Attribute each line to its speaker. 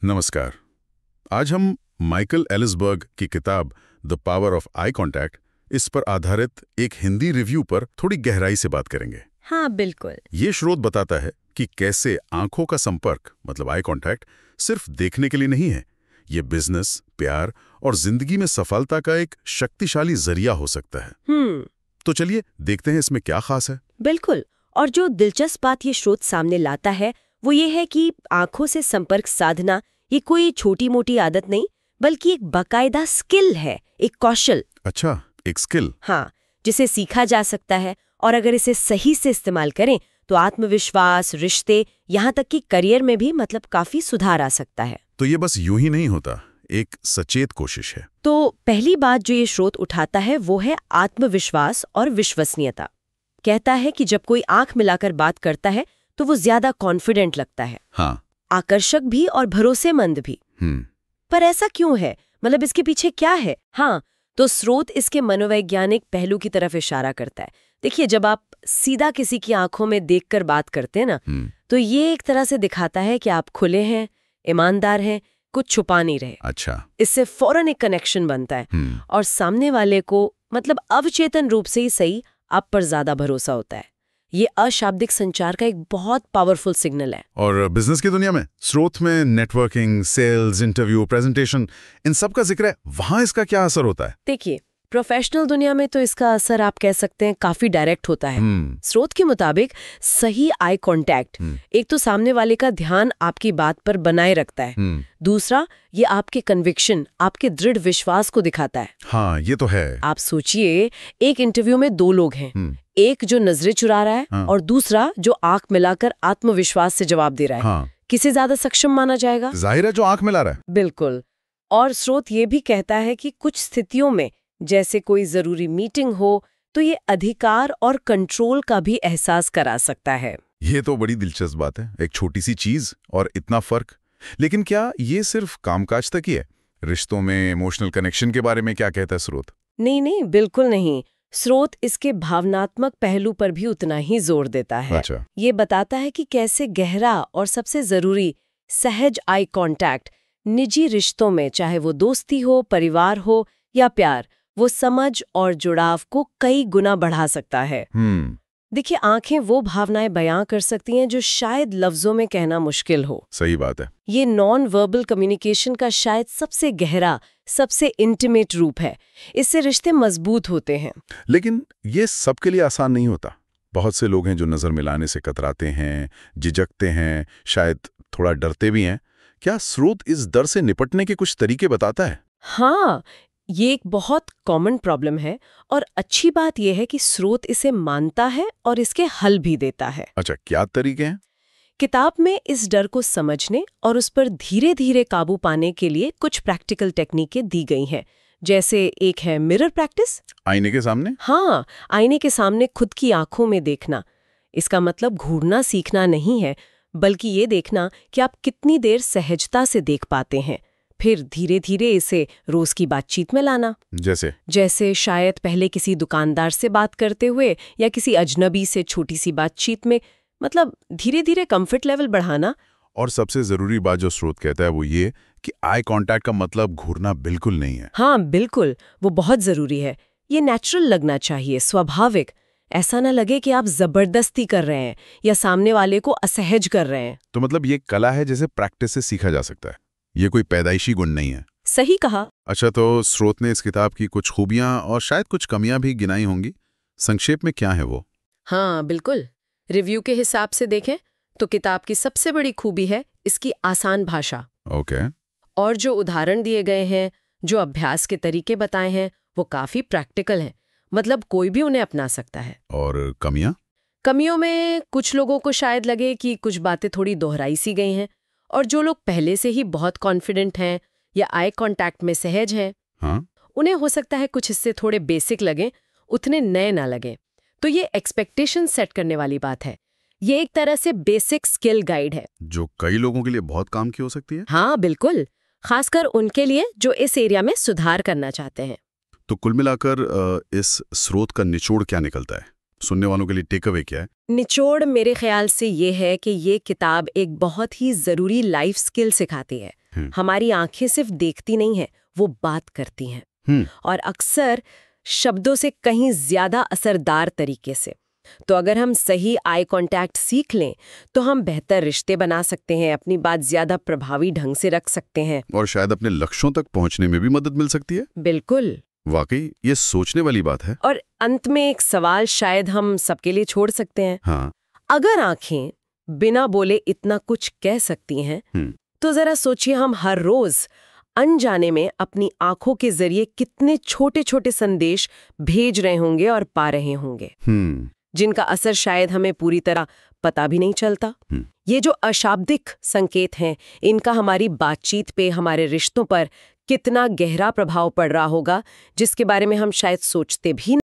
Speaker 1: नमस्कार। आज हम माइकल एलिसबर्ग की किताब the power of eye contact इस पर आधारित एक हिंदी रिव्यू पर थोड़ी गहराई से बात करेंगे।
Speaker 2: हाँ बिल्कुल।
Speaker 1: ये स्रोत बताता है कि कैसे आंखों का संपर्क मतलब आई कांटेक्ट सिर्फ देखने के लिए नहीं है, ये बिजनेस, प्यार और जिंदगी में सफलता का एक शक्तिशाली जरिया हो सकता है। तो चलिए देखते हैं इसमें क्या खास है।
Speaker 2: बिल्कुल। और जो दिलचस्प बात ये स्रोत सामने लाता है वो ये है कि आंखों से संपर्क साधना ये कोई छोटी मोटी आदत नहीं बल्कि एक बाकायदा स्किल है, एक कौशल।
Speaker 1: अच्छा, एक स्किल।
Speaker 2: हाँ, जिसे सीखा जा सकता है और अगर इसे सही से इस्तेमाल करें तो आत्मविश्वास, रिश्ते, यहाँ तक कि करियर में भी काफी सुधार आ सकता है।
Speaker 1: तो ये बस यूं ही नहीं होता, एक सचेत कोशिश है।
Speaker 2: तो पहली बात जो ये स्रोत उठाता है वो है आत्मविश्वास और विश्वसनीयता। कहता है कि जब कोई आंख मिलाकर बात करता है तो वो ज्यादा कॉन्फिडेंट लगता है।
Speaker 1: हाँ,
Speaker 2: आकर्षक भी और भरोसेमंद भी। पर ऐसा क्यों है? इसके पीछे क्या है? हाँ, तो स्रोत इसके मनोवैज्ञानिक पहलू की तरफ इशारा करता है। देखिए, जब आप सीधा किसी की आंखों में देखकर बात करते हैं ना, तो ये एक तरह से दिखाता है कि आप खुले हैं, ईमानदार हैं, कुछ छुपा नहीं रहे।
Speaker 1: अच्छा।
Speaker 2: इससे फौरन एक कनेक्शन बनता है और सामने वाले को अवचेतन रूप से ही सही आप पर ज्यादा भरोसा होता है। ये अशाब्दिक संचार का एक बहुत पावरफुल सिग्नल है।
Speaker 1: और बिजनेस की दुनिया में स्रोत में नेटवर्किंग, सेल्स, इंटरव्यू, प्रेजेंटेशन, इन सब का जिक्र है, वहां इसका क्या असर होता है?
Speaker 2: देखिए, प्रोफेशनल दुनिया में तो इसका असर आप कह सकते हैं काफी डायरेक्ट होता है। स्रोत के मुताबिक सही आई कांटेक्ट एक तो सामने वाले का ध्यान आपकी बात पर बनाए रखता है, दूसरा ये आपके कन्विक्शन, आपके दृढ़ विश्वास को दिखाता है।
Speaker 1: हाँ, ये तो है।
Speaker 2: आप सोचिए, एक इंटरव्यू में दो लोग हैं, एक जो नजरें चुरा रहा है और दूसरा जो आंख मिलाकर आत्मविश्वास से जवाब दे रहा है।
Speaker 1: हाँ।
Speaker 2: किसे ज्यादा सक्षम माना जाएगा?
Speaker 1: जाहिर है जो आंख मिला रहा है।
Speaker 2: बिल्कुल। और स्रोत ये भी कहता है कि कुछ स्थितियों में, जैसे कोई जरूरी मीटिंग हो, तो ये अधिकार और कंट्रोल का भी एहसास करा सकता है।
Speaker 1: ये तो बड़ी दिलचस्प बात है, एक छोटी सी चीज और इतना फर्क। लेकिन क्या ये सिर्फ कामकाज तक ही है? रिश्तों में इमोशनल कनेक्शन के बारे में क्या कहता है स्रोत?
Speaker 2: नहीं, बिल्कुल नहीं। स्रोत इसके भावनात्मक पहलू पर भी उतना ही जोर देता है।
Speaker 1: अच्छा।
Speaker 2: ये बताता है कि कैसे गहरा और सबसे जरूरी सहज आई कांटेक्ट निजी रिश्तों में, चाहे वो दोस्ती हो, परिवार हो या प्यार, वो समझ और जुड़ाव को कई गुना बढ़ा सकता है। देखिए, आंखें वो भावनाएं बयां कर सकती हैं जो शायद लफ्जों में कहना मुश्किल हो।
Speaker 1: सही बात है।
Speaker 2: ये नॉन वर्बल कम्युनिकेशन का शायद सबसे गहरा, सबसे इंटीमेट रूप है। इससे रिश्ते मजबूत होते हैं।
Speaker 1: लेकिन ये सबके लिए आसान नहीं होता। बहुत से लोग हैं जो नजर मिलाने से कतराते हैं, झिझकते हैं, शायद थोड़ा डरते भी हैं। क्या स्रोत इस डर से निपटने के कुछ तरीके बताता है?
Speaker 2: हाँ, ये एक बहुत कॉमन प्रॉब्लम है और अच्छी बात यह है कि स्रोत इसे मानता है और इसके हल भी देता है।
Speaker 1: अच्छा, क्या तरीके हैं?
Speaker 2: किताब में इस डर को समझने और उस पर धीरे धीरे काबू पाने के लिए कुछ प्रैक्टिकल टेक्निकें दी गई हैं। जैसे एक है मिरर प्रैक्टिस।
Speaker 1: आईने के सामने?
Speaker 2: हाँ, आईने के सामने खुद की आंखों में देखना। इसका मतलब घूरना सीखना नहीं है, बल्कि ये देखना कि आप कितनी देर सहजता से देख पाते हैं। फिर धीरे धीरे इसे रोज की बातचीत में लाना। जैसे शायद पहले किसी दुकानदार से बात करते हुए या किसी अजनबी से छोटी सी बातचीत में, धीरे धीरे कंफर्ट लेवल बढ़ाना।
Speaker 1: और सबसे जरूरी बात जो स्रोत कहता है वो ये कि आई कांटेक्ट का मतलब घूरना बिल्कुल नहीं है।
Speaker 2: हाँ बिल्कुल, वो बहुत जरूरी है। ये नेचुरल लगना चाहिए, स्वाभाविक। ऐसा ना लगे कि आप जबरदस्ती कर रहे हैं या सामने वाले को असहज कर रहे हैं।
Speaker 1: तो ये कला है जिसे प्रैक्टिस से सीखा जा सकता है, ये कोई पैदाइशी गुण नहीं है।
Speaker 2: सही कहा।
Speaker 1: अच्छा, तो स्रोत ने इस किताब की कुछ खूबियां और शायद कुछ कमियां भी गिनाई होंगी। संक्षेप में क्या है वो?
Speaker 2: हाँ बिल्कुल। रिव्यू के हिसाब से देखें तो किताब की सबसे बड़ी खूबी है इसकी आसान भाषा।
Speaker 1: ओके।
Speaker 2: और जो उदाहरण दिए गए हैं, जो अभ्यास के तरीके बताए हैं, वो काफी प्रैक्टिकल हैं। कोई भी उन्हें अपना सकता है।
Speaker 1: और कमियों
Speaker 2: में कुछ लोगों को शायद लगे कि कुछ बातें थोड़ी दोहराई सी गई हैं, और जो लोग पहले से ही बहुत कॉन्फिडेंट हैं या आई कांटेक्ट में सहज हैं,
Speaker 1: हाँ?
Speaker 2: उन्हें हो सकता है कुछ हिस्से थोड़े बेसिक लगें, उतने नए ना लगें। तो ये एक्सपेक्टेशन सेट करने वाली बात है। ये एक तरह से बेसिक स्किल गाइड है
Speaker 1: जो कई लोगों के लिए बहुत काम की हो सकती है।
Speaker 2: हाँ बिल्कुल, खासकर उनके लिए जो इस एरिया में सुधार करना चाहते हैं।
Speaker 1: तो कुल मिलाकर इस स्रोत का निचोड़ क्या निकलता है? सुनने वालों के लिए टेक अवे क्या है?
Speaker 2: निचोड़ मेरे ख्याल से ये है कि ये किताब एक बहुत ही जरूरी लाइफ स्किल सिखाती है। हमारी आंखें सिर्फ देखती नहीं है, वो बात करती हैं। और अक्सर शब्दों से कहीं ज्यादा असरदार तरीके से। तो अगर हम सही आई कांटेक्ट सीख लें तो हम बेहतर रिश्ते बना सकते हैं, अपनी बात ज्यादा प्रभावी ढंग से रख सकते हैं
Speaker 1: और शायद अपने लक्ष्यों तक पहुंचने में भी मदद मिल सकती है।
Speaker 2: बिल्कुल।
Speaker 1: वाकई ये सोचने वाली बात है।
Speaker 2: और अंत में एक सवाल शायद हम सबके लिए छोड़ सकते हैं।
Speaker 1: हाँ।
Speaker 2: अगर आंखें बिना बोले इतना कुछ कह सकती हैं तो जरा सोचिए हम हर रोज अनजाने में अपनी आंखों के जरिए कितने छोटे छोटे संदेश भेज रहे होंगे और पा रहे होंगे, जिनका असर शायद हमें पूरी तरह पता भी नहीं चलता। ये जो अशाब्दिक संकेत हैं, इनका हमारी बातचीत पे, हमारे रिश्तों पर कितना गहरा प्रभाव पड़ रहा होगा, जिसके बारे में हम शायद सोचते भी